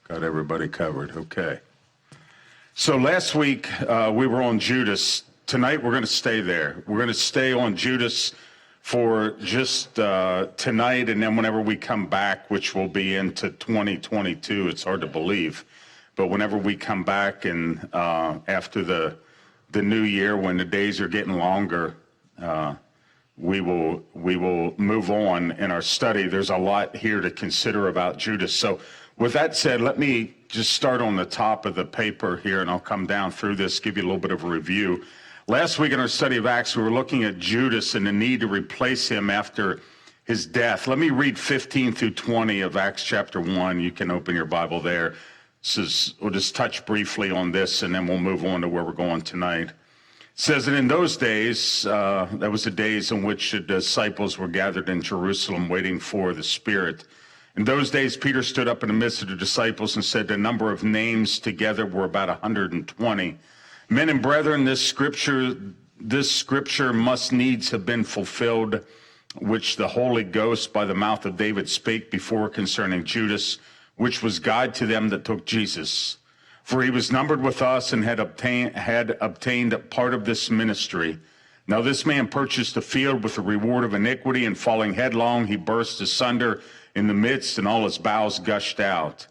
Got everybody covered. Okay. So last week we were on Judas. Tonight we're going to stay there. We're going to stay on Judas for just tonight, and then whenever we come back, which will be into 2022, it's hard to believe, but whenever we come back and after the new year, when the days are getting longer, we will move on in our study. There's a lot here to consider about Judas. So with that said, let me just start on the top of the paper here, and I'll come down through this, give you a little bit of a review. Last week in our study of Acts, we were looking at Judas and the need to replace him after his death. Let me read 15 through 20 of Acts chapter 1. You can open your Bible there. We'll just touch briefly on this, and then we'll move on to where we're going tonight. It says that in those days, that was the days in which the disciples were gathered in Jerusalem waiting for the Spirit. In those days, Peter stood up in the midst of the disciples and said the number of names together were about 120. Men and brethren, this scripture must needs have been fulfilled, which the Holy Ghost by the mouth of David spake before concerning Judas, which was guide to them that took Jesus. For he was numbered with us and had obtained part of this ministry. Now this man purchased a field with the reward of iniquity, and falling headlong, he burst asunder in the midst, and all his bowels gushed out.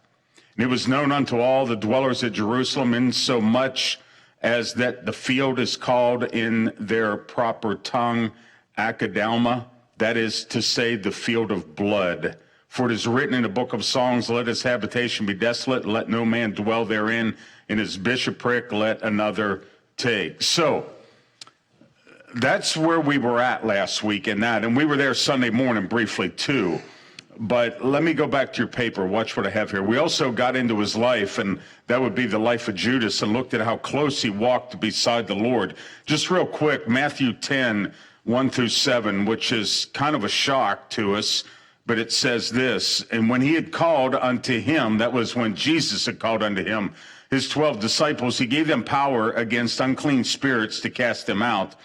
And it was known unto all the dwellers at Jerusalem, insomuch as that the field is called in their proper tongue Akeldama, that is to say, the field of blood. For it is written in the book of Songs, let his habitation be desolate, let no man dwell therein, in his bishopric let another take. So that's where we were at last week in that, and we were there Sunday morning briefly too. But let me go back to your paper. Watch what I have here. We also got into his life, and that would be the life of Judas, and looked at how close he walked beside the Lord. Just real quick, Matthew 10, 1 through 7, which is kind of a shock to us, but it says this, and when he had called unto him, that was when Jesus had called unto him, his 12 disciples, he gave them power against unclean spirits to cast them out,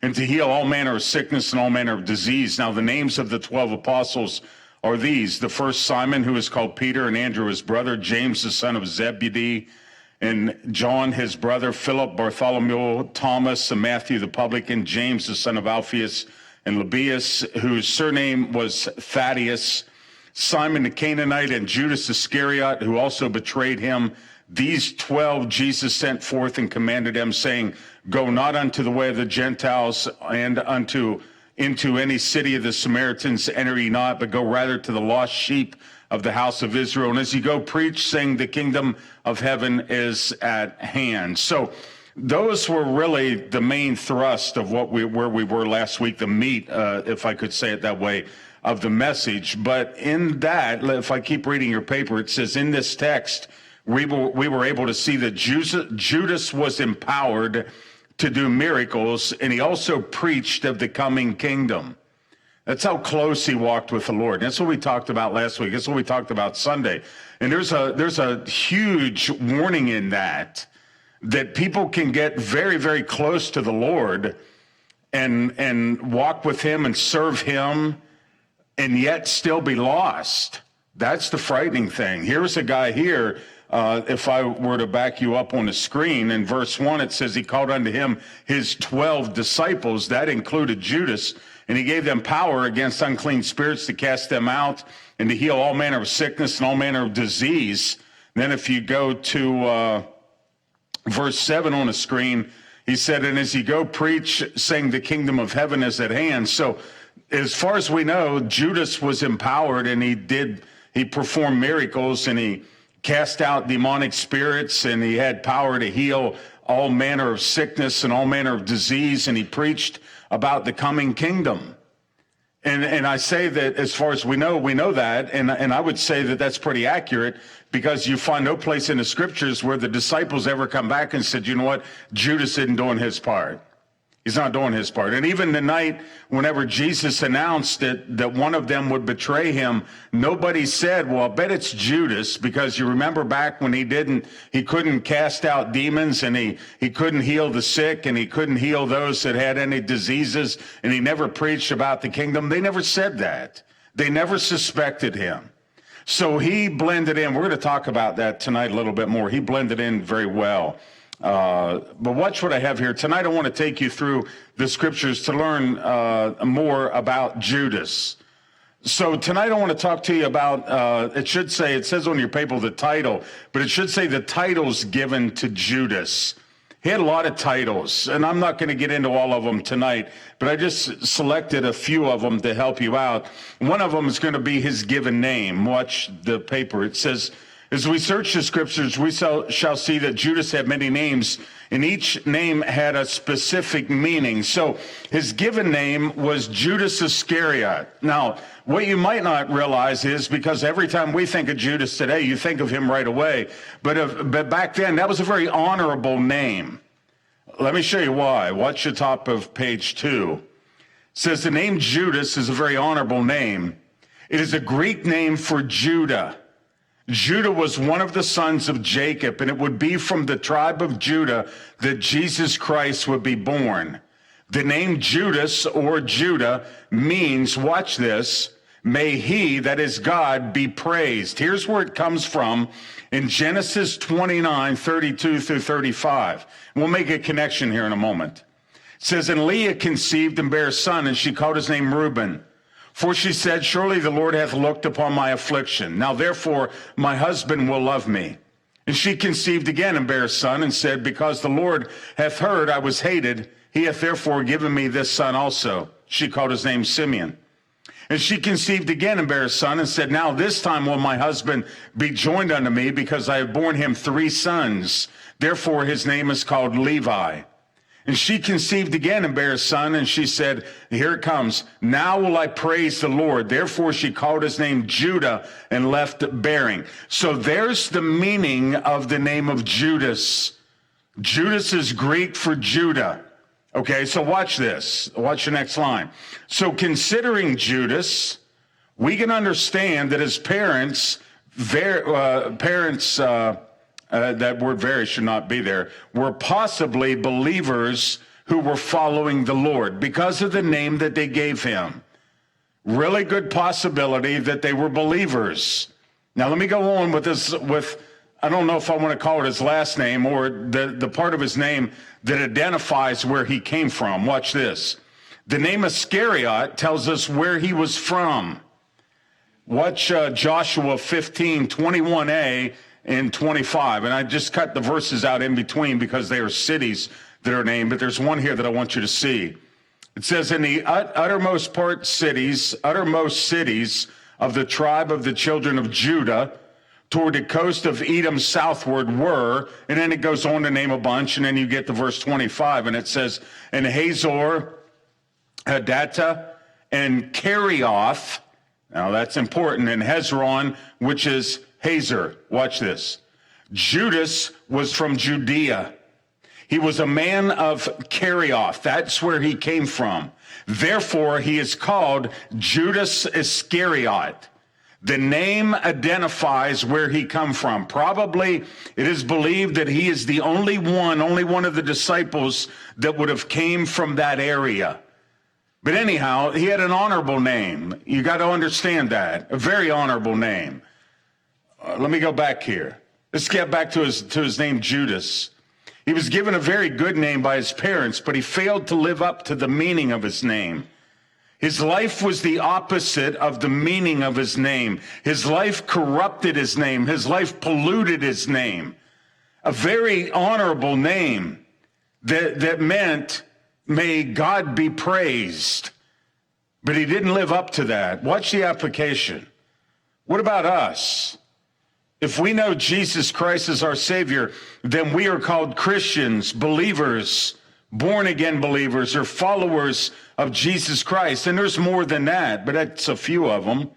and to heal all manner of sickness and all manner of disease. Now the names of the 12 apostles are these: the first Simon, who is called Peter, and Andrew his brother, James the son of Zebedee, and John his brother, Philip, Bartholomew, Thomas, and Matthew the publican, James the son of Alphaeus, and Lebbaeus, whose surname was Thaddeus, Simon the Canaanite, and Judas Iscariot, who also betrayed him. These 12 Jesus sent forth and commanded them, saying, Go not unto the way of the Gentiles, and into any city of the Samaritans enter ye not, but go rather to the lost sheep of the house of Israel. And as you go, preach, saying, the kingdom of heaven is at hand. So those were really the main thrust of where we were last week, the meat, if I could say it that way, of the message. But in that, if I keep reading your paper, it says in this text, we were able to see that Judas was empowered to do miracles, and he also preached of the coming kingdom. That's how close he walked with the Lord. That's what we talked about last week. That's what we talked about Sunday. And there's a huge warning in that people can get very, very close to the Lord and walk with him and serve him and yet still be lost. That's the frightening thing. Here's a guy here. If I were to back you up on the screen, in verse 1, it says he called unto him his 12 disciples. That included Judas. And he gave them power against unclean spirits to cast them out and to heal all manner of sickness and all manner of disease. And then if you go to verse 7 on the screen, he said, and as you go, preach, saying the kingdom of heaven is at hand. So as far as we know, Judas was empowered, and he performed miracles, and he cast out demonic spirits, and he had power to heal all manner of sickness and all manner of disease, and he preached about the coming kingdom. And I say that as far as we know that, and I would say that that's pretty accurate, because you find no place in the scriptures where the disciples ever come back and said, you know what, Judas isn't doing his part. He's not doing his part. And even the night whenever Jesus announced that one of them would betray him, nobody said, well, I bet it's Judas, because you remember back when he couldn't cast out demons, and he couldn't heal the sick, and he couldn't heal those that had any diseases, and he never preached about the kingdom. They never said that. They never suspected him. So he blended in. We're going to talk about that tonight a little bit more. He blended in very well. But watch what I have here. Tonight I want to take you through the scriptures to learn more about Judas. So tonight I want to talk to you about, it says on your paper the title, but it should say the titles given to Judas. He had a lot of titles, and I'm not going to get into all of them tonight, but I just selected a few of them to help you out. One of them is going to be his given name. Watch the paper. It says, as we search the scriptures, we shall see that Judas had many names, and each name had a specific meaning. So his given name was Judas Iscariot. Now, what you might not realize is, because every time we think of Judas today, you think of him right away. But back then, that was a very honorable name. Let me show you why. Watch the top of page 2. It says the name Judas is a very honorable name. It is a Greek name for Judah. Judah was one of the sons of Jacob, and it would be from the tribe of Judah that Jesus Christ would be born. The name Judas or Judah means, watch this, may he, that is God, be praised. Here's where it comes from in Genesis 29, 32 through 35. We'll make a connection here in a moment. It says, and Leah conceived and bare a son, and she called his name Reuben. For she said, surely the Lord hath looked upon my affliction. Now therefore my husband will love me. And she conceived again and bare a son, and said, because the Lord hath heard I was hated, he hath therefore given me this son also. She called his name Simeon. And she conceived again and bare a son, and said, now this time will my husband be joined unto me, because I have borne him 3 sons. Therefore his name is called Levi. And she conceived again and bare a son, and she said, here it comes, now will I praise the Lord. Therefore she called his name Judah and left bearing. So there's the meaning of the name of Judas. Judas is Greek for Judah. Okay, so watch this. Watch the next line. So considering Judas, we can understand that his parents, that word very should not be there, were possibly believers who were following the Lord because of the name that they gave him. Really good possibility that they were believers. Now let me go on with this, I don't know if I want to call it his last name or the part of his name that identifies where he came from. Watch this. The name Iscariot tells us where he was from. Watch Joshua 15, 21a and 25. And I just cut the verses out in between because they are cities that are named, but there's one here that I want you to see. It says, in the uttermost cities of the tribe of the children of Judah, toward the coast of Edom southward were, and then it goes on to name a bunch, and then you get to verse 25, and it says, and Hazor, Hadattah, and Kerioth, now that's important, and Hezron, which is Hazor. Watch this. Judas was from Judea. He was a man of Kerioth. That's where he came from. Therefore, he is called Judas Iscariot. The name identifies where he come from. Probably it is believed that he is the only one of the disciples that would have came from that area. But anyhow, he had an honorable name. You got to understand that. A very honorable name. Let me go back here. Let's get back to his name, Judas. He was given a very good name by his parents, but he failed to live up to the meaning of his name. His life was the opposite of the meaning of his name. His life corrupted his name. His life polluted his name. A very honorable name that meant, may God be praised. But he didn't live up to that. Watch the application. What about us? If we know Jesus Christ is our Savior, then we are called Christians, believers, born-again believers, or followers of Jesus Christ. And there's more than that, but that's a few of them.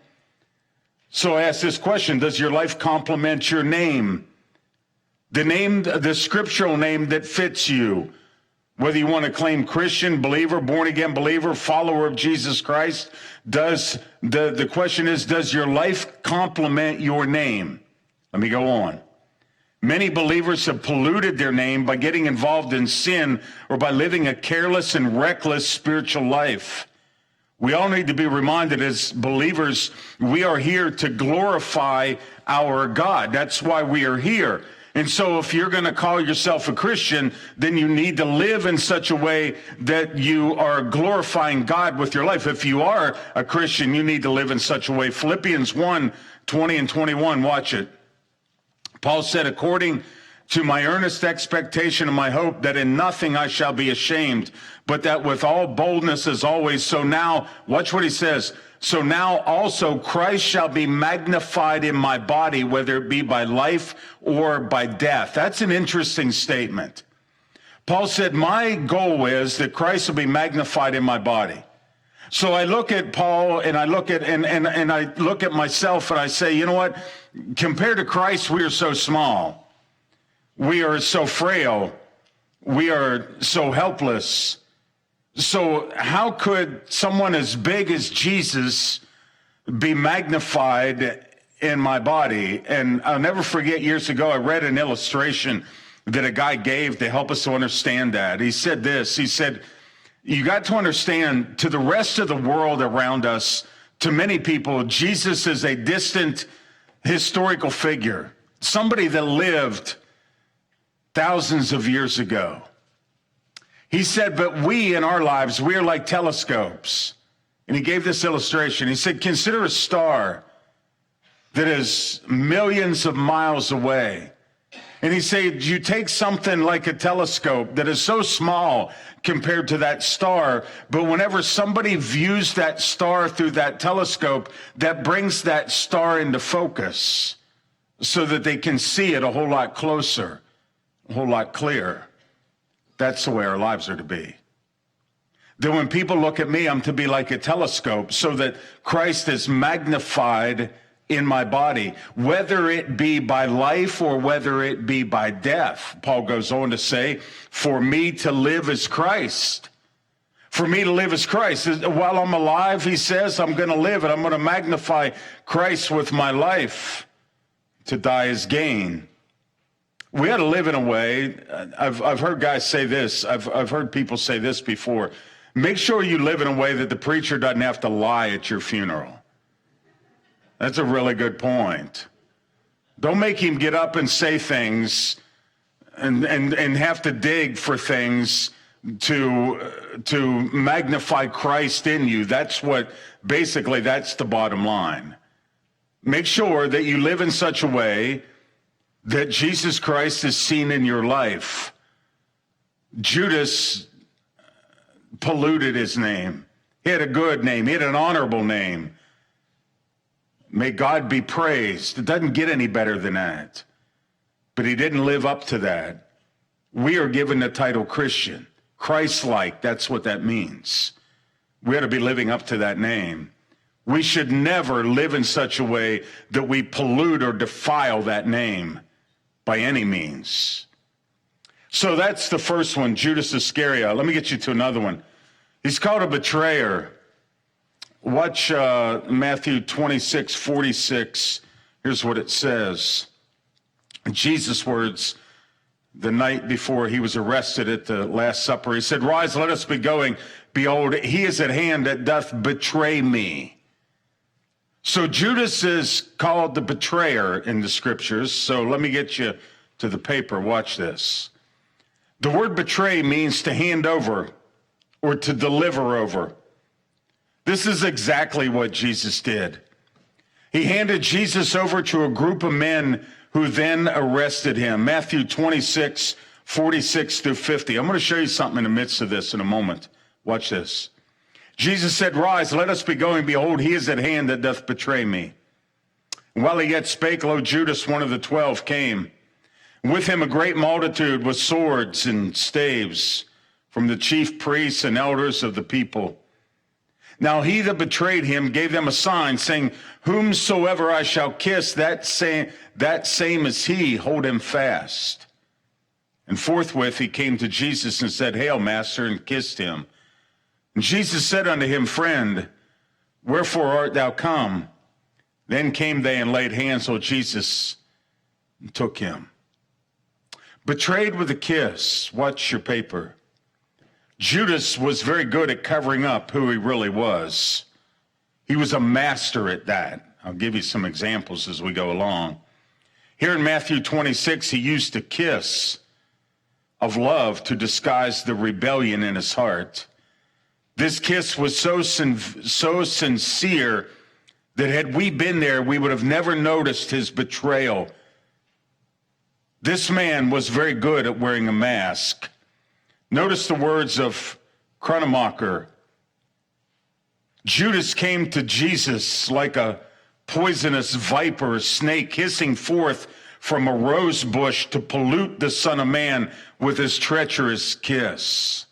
So I ask this question, does your life complement your name? The scriptural name that fits you. Whether you want to claim Christian, believer, born-again believer, follower of Jesus Christ, the question is, does your life complement your name? Let me go on. Many believers have polluted their name by getting involved in sin or by living a careless and reckless spiritual life. We all need to be reminded as believers, we are here to glorify our God. That's why we are here. And so if you're going to call yourself a Christian, then you need to live in such a way that you are glorifying God with your life. If you are a Christian, you need to live in such a way. Philippians 1:20 and 21, watch it. Paul said, according to my earnest expectation and my hope that in nothing I shall be ashamed, but that with all boldness as always. So now, watch what he says. So now also Christ shall be magnified in my body, whether it be by life or by death. That's an interesting statement. Paul said, my goal is that Christ will be magnified in my body. So I look at Paul and I look at and I look at myself and I say, you know what? Compared to Christ, we are so small. We are so frail. We are so helpless. So how could someone as big as Jesus be magnified in my body? And I'll never forget, years ago, I read an illustration that a guy gave to help us to understand that. He said this, he said, you got to understand, to the rest of the world around us, to many people, Jesus is a distant historical figure, somebody that lived thousands of years ago. He said, but we in our lives, we are like telescopes. And he gave this illustration. He said, consider a star that is millions of miles away. And he said, you take something like a telescope that is so small compared to that star, but whenever somebody views that star through that telescope, that brings that star into focus so that they can see it a whole lot closer, a whole lot clearer. That's the way our lives are to be. That when people look at me, I'm to be like a telescope so that Christ is magnified in my body, whether it be by life or whether it be by death. Paul goes on to say, for me to live is Christ. For me to live is Christ. While I'm alive, he says, I'm going to live and I'm going to magnify Christ with my life. To die is gain. We got to live in a way, I've heard guys say this, I've heard people say this before, make sure you live in a way that the preacher doesn't have to lie at your funeral. That's a really good point. Don't make him get up and say things and have to dig for things to magnify Christ in you. That's that's the bottom line. Make sure that you live in such a way that Jesus Christ is seen in your life. Judas polluted his name. He had a good name. He had an honorable name. May God be praised. It doesn't get any better than that. But he didn't live up to that. We are given the title Christian. Christ-like, that's what that means. We ought to be living up to that name. We should never live in such a way that we pollute or defile that name by any means. So that's the first one, Judas Iscariot. Let me get you to another one. He's called a betrayer. Watch Matthew 26:46. Here's what it says. Jesus' words the night before he was arrested at the Last Supper. He said, rise, let us be going. Behold, he is at hand that doth betray me. So Judas is called the betrayer in the scriptures. So let me get you to the paper. Watch this. The word betray means to hand over or to deliver over. This is exactly what Jesus did. He handed Jesus over to a group of men who then arrested him. Matthew 26:46 through 50. I'm going to show you something in the midst of this in a moment. Watch this. Jesus said, rise, let us be going. Behold, he is at hand that doth betray me. And while he yet spake, lo, Judas, one of the 12, came. With him a great multitude with swords and staves from the chief priests and elders of the people. Now he that betrayed him gave them a sign, saying, whomsoever I shall kiss, that same is he, hold him fast. And forthwith he came to Jesus and said, hail, master, and kissed him. And Jesus said unto him, friend, wherefore art thou come? Then came they and laid hands on Jesus and took him. Betrayed with a kiss. Watch your paper. Judas was very good at covering up who he really was. He was a master at that. I'll give you some examples as we go along. Here in Matthew 26, he used a kiss of love to disguise the rebellion in his heart. This kiss was so sincere that had we been there, we would have never noticed his betrayal. This man was very good at wearing a mask. Notice the words of Chronomacher. Judas came to Jesus like a poisonous viper, a snake hissing forth from a rose bush to pollute the Son of Man with his treacherous kiss.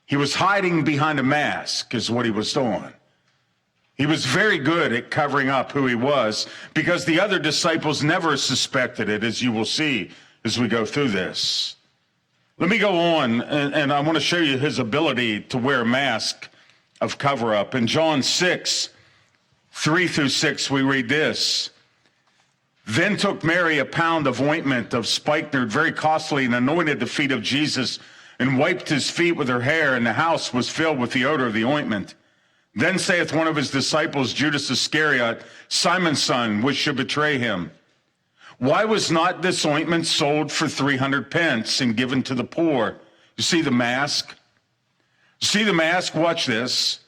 He was hiding behind a mask is what he was doing. He was very good at covering up who he was because the other disciples never suspected it, as you will see as we go through this. Let me go on, and I want to show you his ability to wear a mask of cover-up. In John 6, 3-6, we read this. Then took Mary a pound of ointment of spikenard, very costly, and anointed the feet of Jesus, and wiped his feet with her hair, and the house was filled with the odor of the ointment. Then saith one of his disciples, Judas Iscariot, Simon's son, which should betray him, why was not this ointment sold for 300 pence and given to the poor? You see the mask? See the mask? Watch this.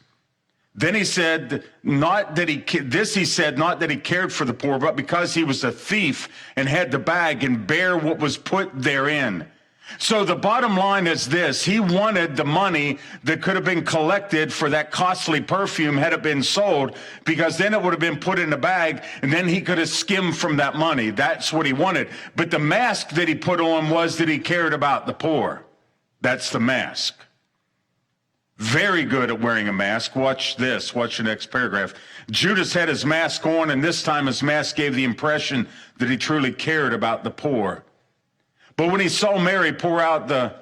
Then he said, not that he cared for the poor, but because he was a thief and had the bag and bare what was put therein. So the bottom line is this. He wanted the money that could have been collected for that costly perfume had it been sold, because then it would have been put in a bag and then he could have skimmed from that money. That's what he wanted. But the mask that he put on was that he cared about the poor. That's the mask. Very good at wearing a mask. Watch this. Watch the next paragraph. Judas had his mask on, and this time his mask gave the impression that he truly cared about the poor. But when he saw Mary pour out the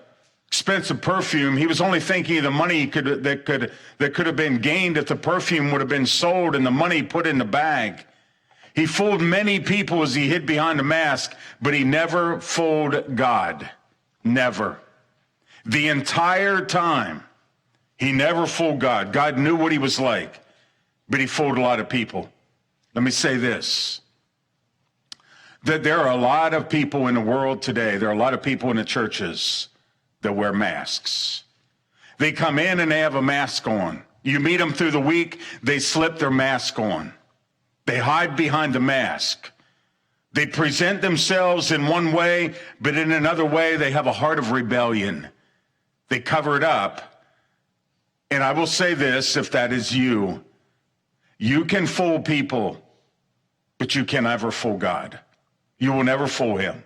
expensive perfume, he was only thinking of the money that could have been gained if the perfume would have been sold and the money put in the bag. He fooled many people as he hid behind the mask, but he never fooled God. Never. The entire time, he never fooled God. God knew what he was like, but he fooled a lot of people. Let me say this. That there are a lot of people in the world today, there are a lot of people in the churches that wear masks. They come in and they have a mask on. You meet them through the week, they slip their mask on. They hide behind the mask. They present themselves in one way, but in another way, they have a heart of rebellion. They cover it up. And I will say this, if that is you, you can fool people, but you can never fool God. You will never fool him.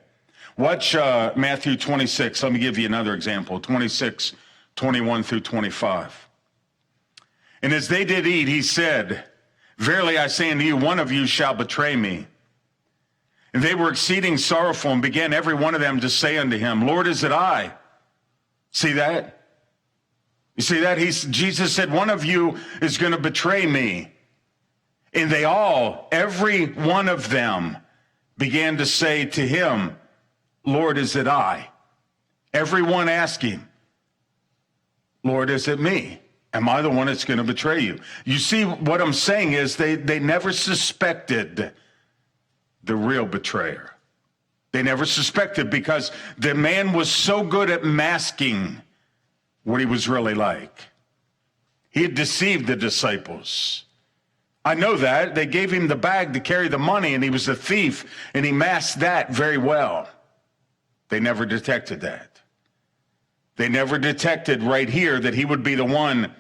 Watch Matthew 26. Let me give you another example. 26, 21-25. And as they did eat, he said, verily I say unto you, one of you shall betray me. And they were exceeding sorrowful, and began every one of them to say unto him, Lord, is it I? See that? You see that? Jesus said, one of you is going to betray me. And they all, every one of them, began to say to him, Lord, is it I? Everyone asked him, Lord, is it me? Am I the one that's going to betray you? You see, what I'm saying is they never suspected the real betrayer. They never suspected, because the man was so good at masking what he was really like. He had deceived the disciples. I know that. They gave him the bag to carry the money, and he was a thief, and he masked that very well. They never detected that. They never detected right here that he would be the one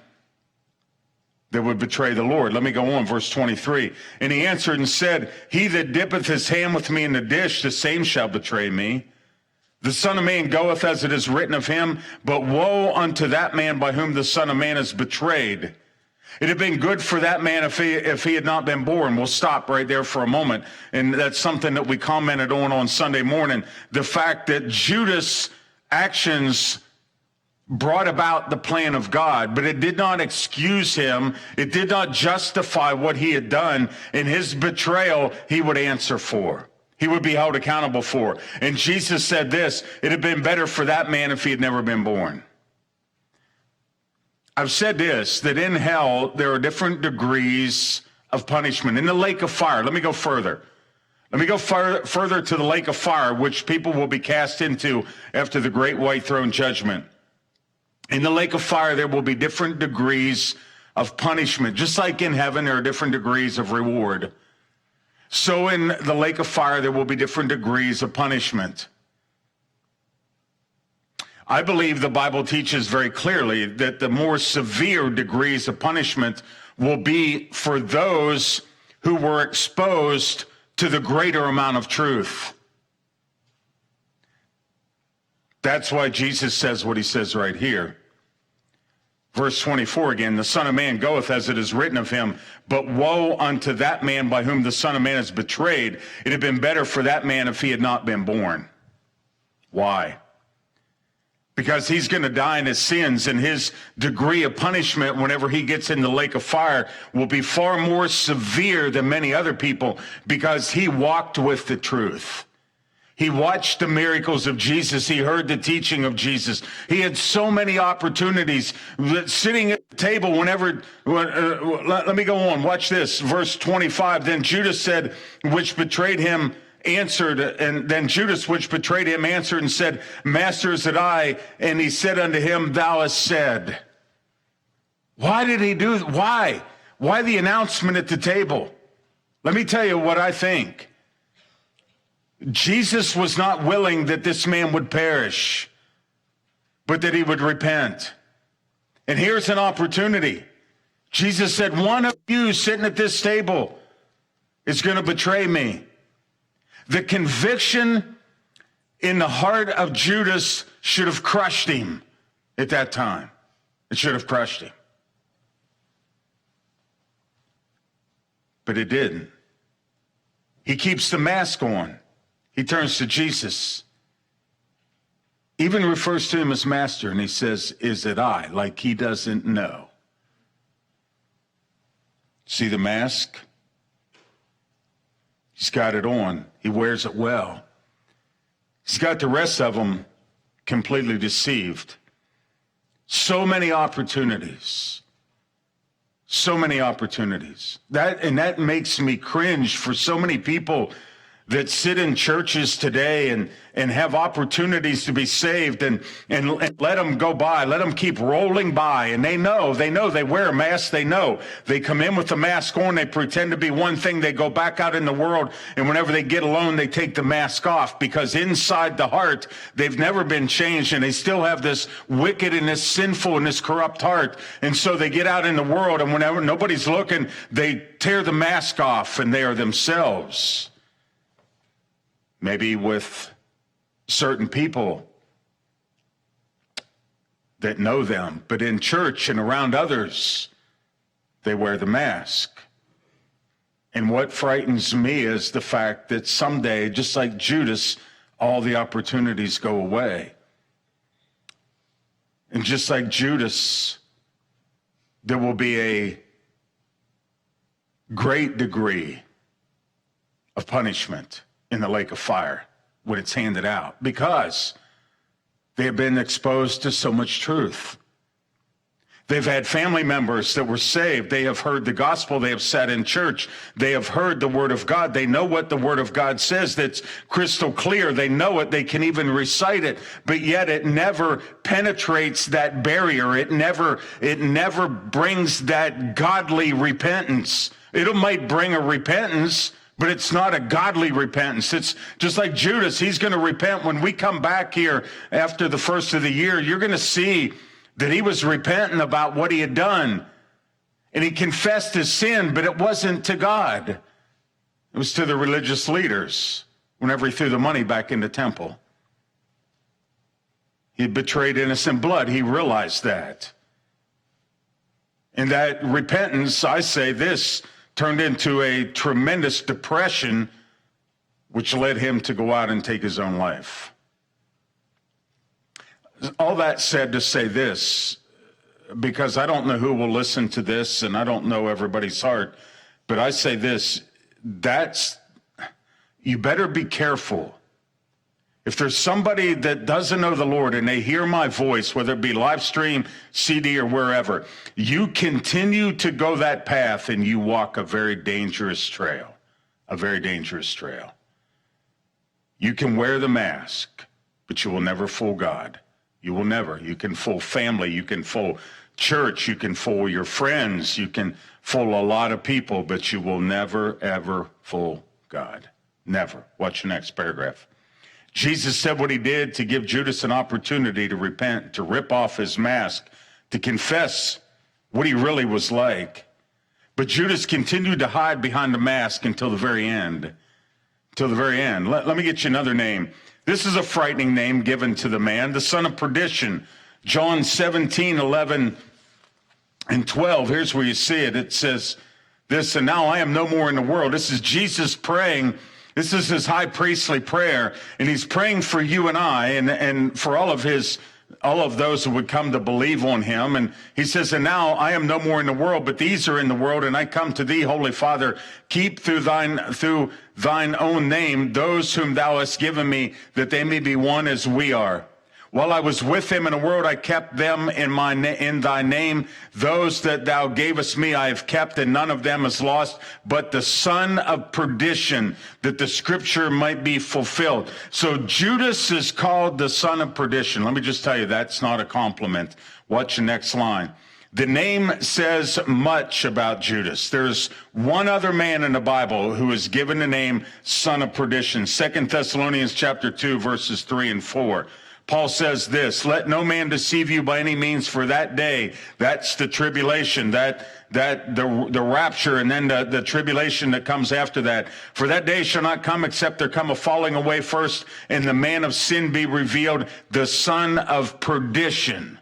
that would betray the Lord. Let me go on, verse 23. And he answered and said, he that dippeth his hand with me in the dish, the same shall betray me. The Son of Man goeth as it is written of him, but woe unto that man by whom the Son of Man is betrayed. It had been good for that man if he had not been born. We'll stop right there for a moment. And that's something that we commented on Sunday morning. The fact that Judas' actions brought about the plan of God, but it did not excuse him. It did not justify what he had done. In his betrayal, he would answer for. He would be held accountable for. And Jesus said this, it had been better for that man if he had never been born. I've said this, that in hell, there are different degrees of punishment. In the lake of fire, let me go further. Let me go further to the lake of fire, which people will be cast into after the great white throne judgment. In the lake of fire, there will be different degrees of punishment. Just like in heaven, there are different degrees of reward. So in the lake of fire, there will be different degrees of punishment. I believe the Bible teaches very clearly that the more severe degrees of punishment will be for those who were exposed to the greater amount of truth. That's why Jesus says what he says right here. Verse 24 again, the Son of Man goeth as it is written of him, but woe unto that man by whom the Son of Man is betrayed. It had been better for that man if he had not been born. Why? Because he's going to die in his sins, and his degree of punishment whenever he gets in the lake of fire will be far more severe than many other people, because he walked with the truth. He watched the miracles of Jesus. He heard the teaching of Jesus. He had so many opportunities sitting at the table whenever, let me go on. Watch this. Verse 25. Then Judas said, which betrayed him, answered, and then Judas, which betrayed him, answered and said, Master, is it I? And he said unto him, Thou hast said. Why did he do? Why? Why the announcement at the table? Let me tell you what I think. Jesus was not willing that this man would perish, but that he would repent. And here's an opportunity. Jesus said, one of you sitting at this table is going to betray me. The conviction in the heart of Judas should have crushed him at that time. It should have crushed him. But it didn't. He keeps the mask on. He turns to Jesus, even refers to him as Master, and he says, is it I? Like he doesn't know. See the mask? He's got it on. He wears it well. He's got the rest of them completely deceived. So many opportunities. So many opportunities. That makes me cringe for so many people that sit in churches today and have opportunities to be saved and let them go by, let them keep rolling by. And they know, they wear a mask, they know. They come in with the mask on, they pretend to be one thing, they go back out in the world, and whenever they get alone, they take the mask off, because inside the heart, they've never been changed, and they still have this wicked and this sinful and this corrupt heart. And so they get out in the world, and whenever nobody's looking, they tear the mask off, and they are themselves. Maybe with certain people that know them, but in church and around others, they wear the mask. And what frightens me is the fact that someday, just like Judas, all the opportunities go away. And just like Judas, there will be a great degree of punishment in the lake of fire when it's handed out, because they have been exposed to so much truth. They've had family members that were saved. They have heard the gospel. They have sat in church. They have heard the word of God. They know what the word of God says. That's crystal clear. They know it. They can even recite it, but yet it never penetrates that barrier. It never brings that godly repentance. It might bring a repentance, but it's not a godly repentance. It's just like Judas. He's going to repent. When we come back here after the first of the year, you're going to see that he was repenting about what he had done. And he confessed his sin, but it wasn't to God. It was to the religious leaders whenever he threw the money back in the temple. He had betrayed innocent blood. He realized that. And that repentance, I say this, turned into a tremendous depression, which led him to go out and take his own life. All that said to say this, because I don't know who will listen to this, and I don't know everybody's heart, but I say this, you better be careful If there's somebody that doesn't know the Lord and they hear my voice, whether it be live stream, CD, or wherever, you continue to go that path and you walk a very dangerous trail, a very dangerous trail. You can wear the mask, but you will never fool God. You will never. You can fool family. You can fool church. You can fool your friends. You can fool a lot of people, but you will never, ever fool God. Never. Watch the next paragraph. Jesus said what he did to give Judas an opportunity to repent, to rip off his mask, to confess what he really was like. But Judas continued to hide behind the mask until the very end. Till the very end. Let me get you another name. This is a frightening name given to the man, the son of perdition. John 17:11 and 12. Here's where you see it. It says this, and now I am no more in the world. This is Jesus praying. This is his high priestly prayer, and he's praying for you and I, and for all of those who would come to believe on him. And he says, and now I am no more in the world, but these are in the world, and I come to thee, Holy Father, keep through thine own name those whom thou hast given me, that they may be one as we are. While I was with them in the world, I kept them in thy name. Those that thou gavest me, I have kept, and none of them is lost, but the son of perdition, that the scripture might be fulfilled. So Judas is called the son of perdition. Let me just tell you, that's not a compliment. Watch the next line. The name says much about Judas. There's one other man in the Bible who is given the name son of perdition. 2 Thessalonians chapter 2, verses 3 and 4. Paul says this, let no man deceive you by any means, for that day, that's the tribulation, the rapture, and then the tribulation that comes after that. For that day shall not come except there come a falling away first, and the man of sin be revealed, the son of perdition.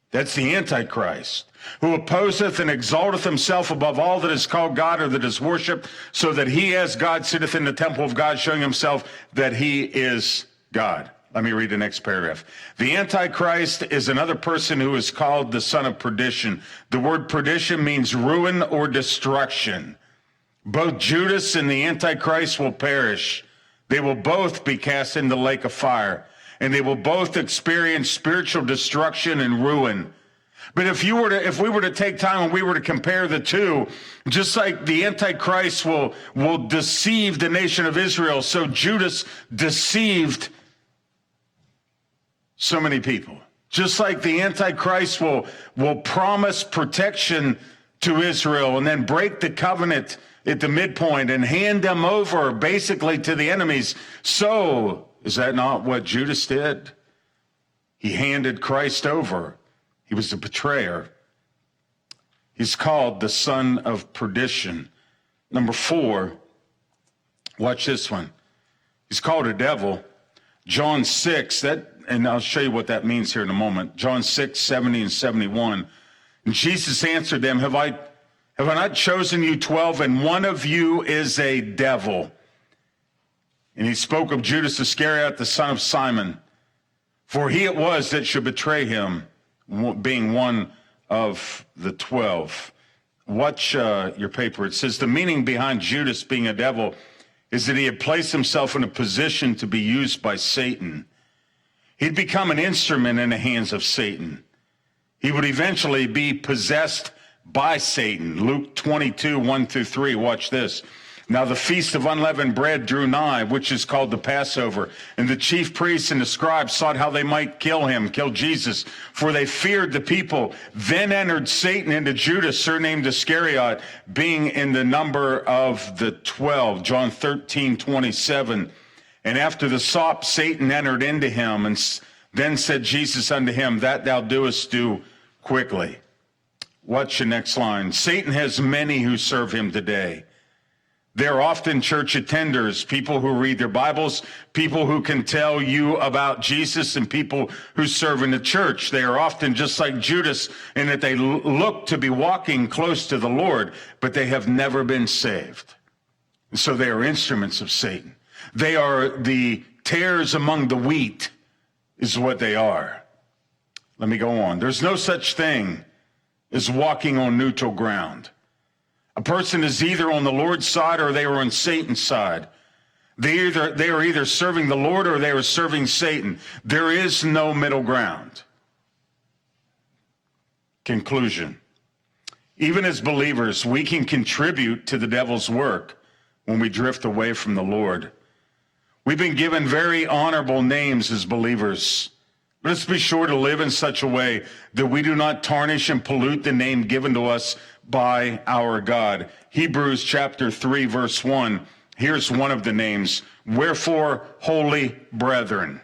That's the Antichrist, who opposeth and exalteth himself above all that is called God or that is worshipped, so that he as God sitteth in the temple of God, showing himself that he is God. Let me read the next paragraph. The Antichrist is another person who is called the son of perdition. The word perdition means ruin or destruction. Both Judas and the Antichrist will perish. They will both be cast into the lake of fire, and they will both experience spiritual destruction and ruin. But if we were to take time and we were to compare the two, just like the Antichrist will deceive the nation of Israel, so Judas deceived so many people. Just like the Antichrist will promise protection to Israel and then break the covenant at the midpoint and hand them over basically to the enemies. So, is that not what Judas did? He handed Christ over. He was the betrayer. He's called the son of perdition. Number 4, watch this one. He's called a devil. John 6, and I'll show you what that means here in a moment. John 6, 70 and 71. And Jesus answered them, Have I not chosen you 12, and one of you is a devil? And he spoke of Judas Iscariot, the son of Simon. For he it was that should betray him, being one of the 12. Watch your paper. It says the meaning behind Judas being a devil is that he had placed himself in a position to be used by Satan. He'd become an instrument in the hands of Satan. He would eventually be possessed by Satan. Luke 22, 1 through 3. Watch this. Now the feast of unleavened bread drew nigh, which is called the Passover. And the chief priests and the scribes sought how they might kill Jesus, for they feared the people. Then entered Satan into Judas, surnamed Iscariot, being in the number of the 12. John 13, 27. And after the sop, Satan entered into him, and then said Jesus unto him, That thou doest, do quickly. Watch the next line. Satan has many who serve him today. They're often church attenders, people who read their Bibles, people who can tell you about Jesus, and people who serve in the church. They are often just like Judas in that they look to be walking close to the Lord, but they have never been saved. And so they are instruments of Satan. They are the tares among the wheat is what they are. Let me go on. There's no such thing as walking on neutral ground. A person is either on the Lord's side or they are on Satan's side. They are either serving the Lord or they are serving Satan. There is no middle ground. Conclusion. Even as believers, we can contribute to the devil's work when we drift away from the Lord. We've been given very honorable names as believers. Let's be sure to live in such a way that we do not tarnish and pollute the name given to us by our God. Hebrews chapter 3, verse 1. Here's one of the names. Wherefore, holy brethren,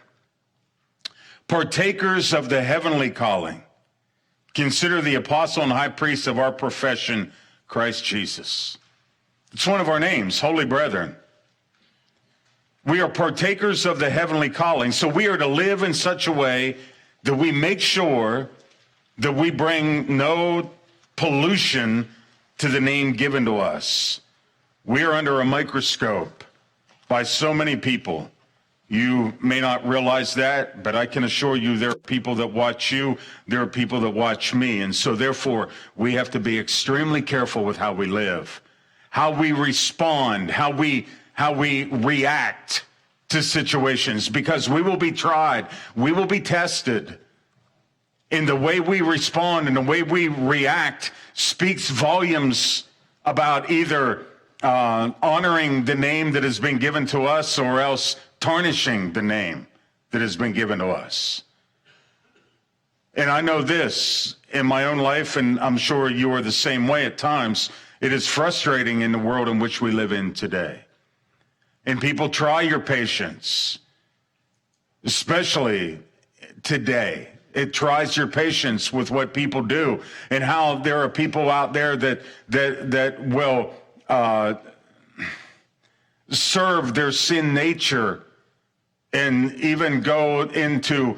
partakers of the heavenly calling, consider the apostle and high priest of our profession, Christ Jesus. It's one of our names, holy brethren. We are partakers of the heavenly calling, so we are to live in such a way that we make sure that we bring no pollution to the name given to us. We are under a microscope by so many people. You may not realize that, but I can assure you there are people that watch you, there are people that watch me, and so therefore we have to be extremely careful with how we live, how we respond, how we react to situations, because we will be tried, we will be tested. In the way we respond and the way we react speaks volumes about either honoring the name that has been given to us or else tarnishing the name that has been given to us. And I know this in my own life, and I'm sure you are the same way at times. It is frustrating in the world in which we live in today. And people try your patience, especially today. It tries your patience with what people do and how there are people out there that will serve their sin nature and even go into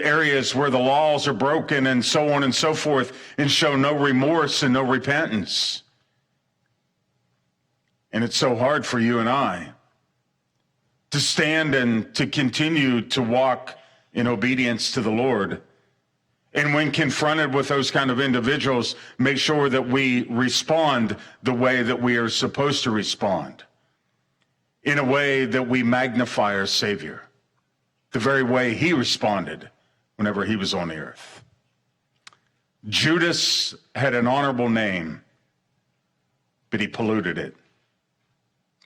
areas where the laws are broken and so on and so forth and show no remorse and no repentance. And it's so hard for you and I to stand and to continue to walk in obedience to the Lord. And when confronted with those kind of individuals, make sure that we respond the way that we are supposed to respond, in a way that we magnify our Savior, the very way he responded whenever he was on the earth. Judas had an honorable name, but he polluted it.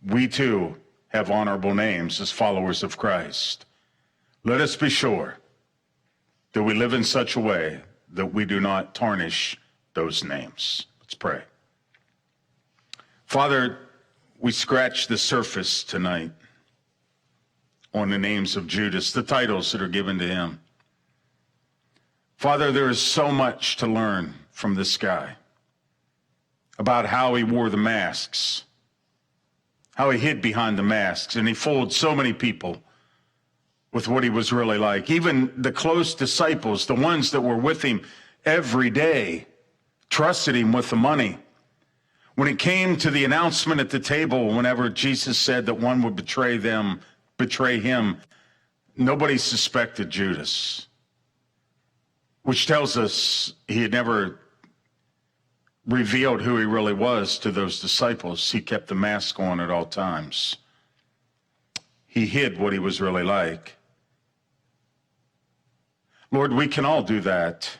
We too have honorable names as followers of Christ. Let us be sure that we live in such a way that we do not tarnish those names. Let's pray. Father, we scratched the surface tonight on the names of Judas, the titles that are given to him. Father, there is so much to learn from this guy about how he wore the masks, how he hid behind the masks, and he fooled so many people with what he was really like. Even the close disciples, the ones that were with him every day, trusted him with the money. When it came to the announcement at the table, whenever Jesus said that one would betray him, nobody suspected Judas, which tells us he had never revealed who he really was to those disciples. He kept the mask on at all times. He hid what he was really like. Lord, we can all do that.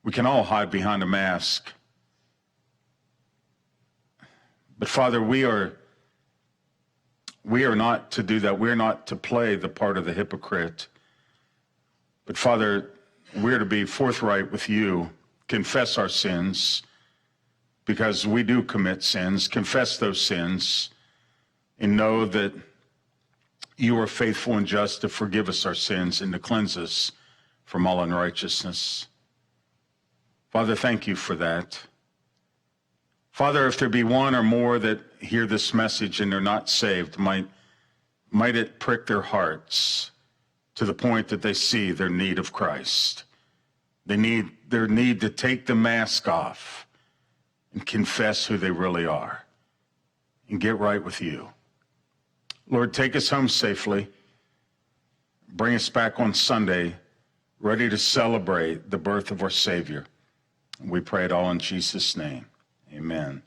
We can all hide behind a mask. But Father, we are not to do that. We're not to play the part of the hypocrite. But Father, we're to be forthright with you, confess our sins, because we do commit sins, confess those sins, and know that you are faithful and just to forgive us our sins and to cleanse us from all unrighteousness. Father, thank you for that. Father, if there be one or more that hear this message and they're not saved, might it prick their hearts to the point that they see their need of Christ. Their need to take the mask off and confess who they really are and get right with you. Lord, take us home safely. Bring us back on Sunday, ready to celebrate the birth of our Savior. We pray it all in Jesus' name. Amen.